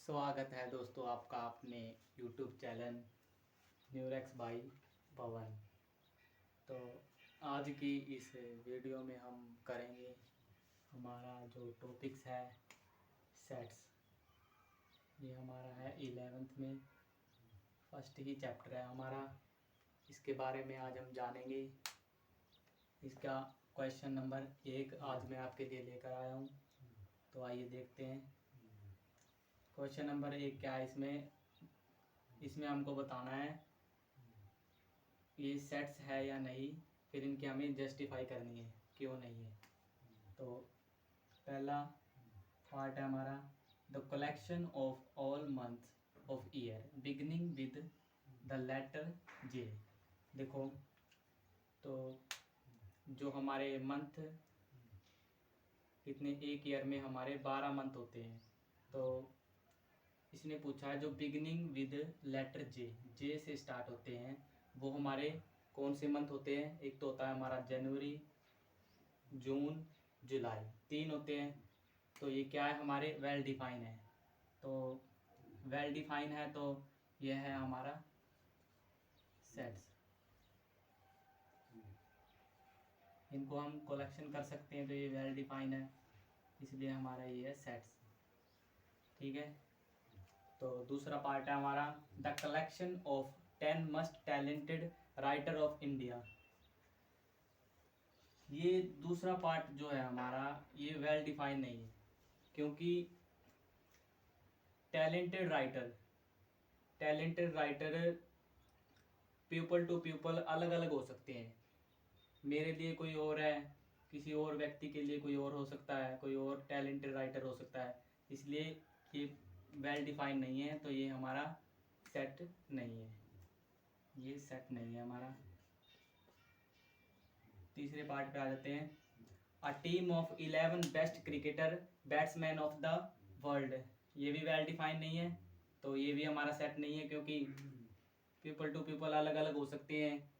स्वागत है दोस्तों आपका अपने YouTube चैनल न्यूरेक्स बाई पवन। तो आज की इस वीडियो में हम करेंगे हमारा जो टॉपिक्स है सेट्स। ये हमारा है 11th में फर्स्ट ही चैप्टर है हमारा। इसके बारे में आज हम जानेंगे। इसका क्वेश्चन नंबर 1 आज मैं आपके लिए लेकर आया हूँ। तो आइए देखते हैं क्वेश्चन नंबर 1 क्या है। इसमें हमको बताना है ये सेट्स है या नहीं, फिर इनकी हमें जस्टिफाई करनी है क्यों नहीं है। तो पहला पार्ट है हमारा the collection of all month of year beginning with the letter J. देखो तो जो हमारे मंथ कितने, एक ईयर में हमारे 12 मंथ होते हैं। तो इसने पूछा है जो बिगिनिंग विद लेटर जे से स्टार्ट होते हैं वो हमारे कौन से मंथ होते हैं। एक तो होता है हमारा जनवरी, जून, जुलाई, 3 होते हैं। तो ये क्या है हमारे वेल डिफाइन है। तो वेल डिफाइन है तो यह है हमारा सेट्स। इनको हम कलेक्शन कर सकते हैं तो ये वेल डिफाइन है, इसलिए हमारा ये है सेट्स। ठीक है। तो दूसरा पार्ट है हमारा the collection of 10 most talented writer of India. ये दूसरा पार्ट जो है हमारा ये वेल डिफाइन नहीं है, क्योंकि talented writer people to people अलग अलग हो सकते हैं। मेरे लिए कोई और है, किसी और व्यक्ति के लिए कोई और हो सकता है, कोई और टैलेंटेड राइटर हो सकता है। इसलिए ये वेल डिफाइन नहीं है, तो ये हमारा सेट नहीं है, ये सेट नहीं है हमारा। तीसरे पार्ट पे आ जाते हैं a team of 11 best cricketer batsman of the world. ये भी वेल डिफाइन नहीं है, तो ये भी हमारा सेट नहीं है, क्योंकि पीपल टू पीपल अलग अलग हो सकते हैं।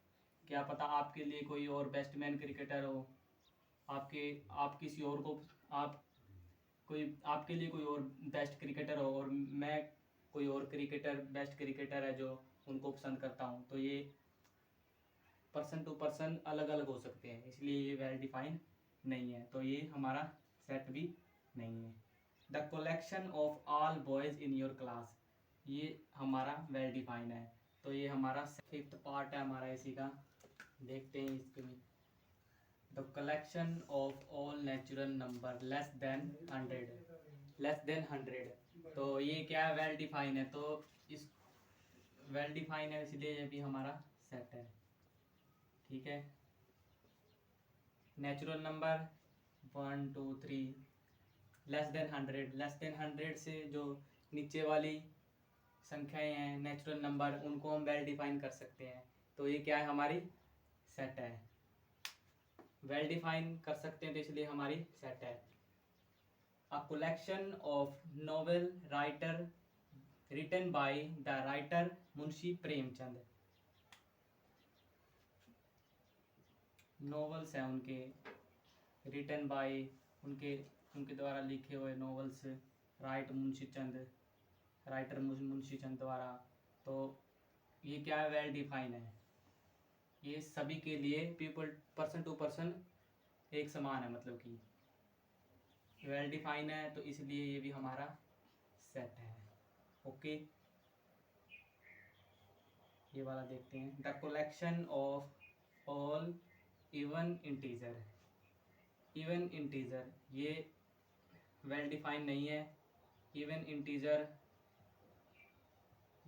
क्या पता आपके लिए कोई और बेस्टमैन क्रिकेटर हो, आप किसी और को आपके लिए कोई और बेस्ट क्रिकेटर हो और मैं कोई और बेस्ट क्रिकेटर है जो उनको पसंद करता हूँ। तो ये पर्सन टू पर्सन अलग अलग हो सकते हैं, इसलिए ये वेल डिफाइन नहीं है, तो ये हमारा सेट भी नहीं है। The collection of all boys in your class, ये हमारा वेल डिफाइन है, तो ये हमारा 5th पार्ट है हमारा इसी का। देखते हैं इसके में the collection of all natural number less than 100। तो ये क्या है वेल डिफाइन है, तो इस वेल डिफाइन है इसलिए ये भी हमारा सेट है। ठीक है। नेचुरल नंबर 1 2 3 लेस देन 100 से जो नीचे वाली संख्याएं हैं नेचुरल नंबर, उनको हम वेल डिफाइन कर सकते हैं। तो ये क्या है हमारी सेट है, वेल डिफाइन कर सकते हैं, तो इसलिए हमारी सेट है। A collection of novel writer written by the writer Munshi Premchand. Novels हैं उनके, रिटन बाय उनके उनके द्वारा लिखे हुए नॉवेल्स, राइटर मुंशी चंद द्वारा। तो ये क्या है वेल डिफाइन है, ये सभी के लिए पर्सन टू पर्सन एक समान है, मतलब कि वेल डिफाइन है, तो इसलिए ये भी हमारा सेट है। ओके, ये वाला देखते हैं the collection of all even integer. ये वेल डिफाइन नहीं है। इवन इंटीजर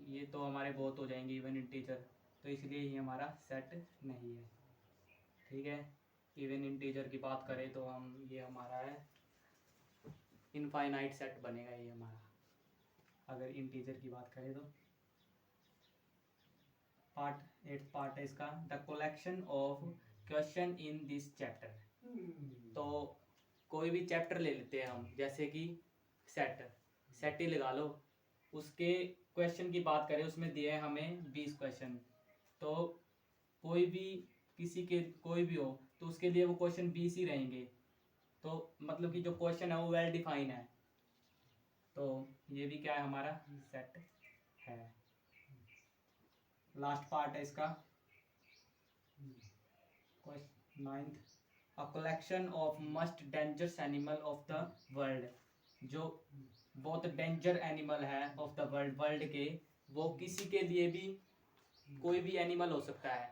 ये तो हमारे बहुत हो जाएंगे इवन इंटीजर, तो इसलिए ये हमारा सेट नहीं है। ठीक है। इवन इंटीजर की बात करें तो ये हमारा है इनफाइनाइट सेट बनेगा ये हमारा, अगर इंटीजर की बात करें तो। पार्ट 8th पार्ट है इसका the collection of question in this chapter. तो कोई भी चैप्टर ले लेते हैं हम, जैसे कि सेट ही लगा लो, उसके क्वेश्चन की बात करें उसमें दिए हैं हमें 20 क्वेश्चन। तो कोई भी हो तो उसके लिए वो क्वेश्चन 20 ही रहेंगे। तो मतलब कि जो क्वेश्चन है वो वेल डिफाइन है, तो ये भी क्या है, हमारा सेट है। लास्ट पार्ट है इसका, question 9th, a collection of most dangerous animal of the world, जो बहुत डेंजर एनिमल है ऑफ द वर्ल्ड, वर्ल्ड के, वो किसी के लिए भी कोई भी एनिमल हो सकता है,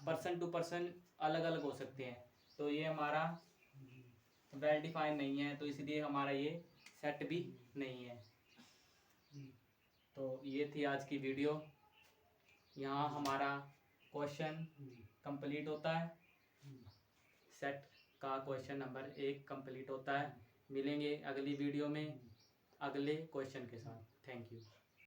पर्सन टू पर्सन अलग अलग हो सकते हैं। तो ये हमारा वेल डिफाइन नहीं है, तो इसलिए हमारा ये सेट भी नहीं है। तो ये थी आज की वीडियो। यहाँ हमारा क्वेश्चन कंप्लीट होता है, सेट का क्वेश्चन नंबर 1 कंप्लीट होता है। मिलेंगे अगली वीडियो में अगले क्वेश्चन के साथ। Thank you.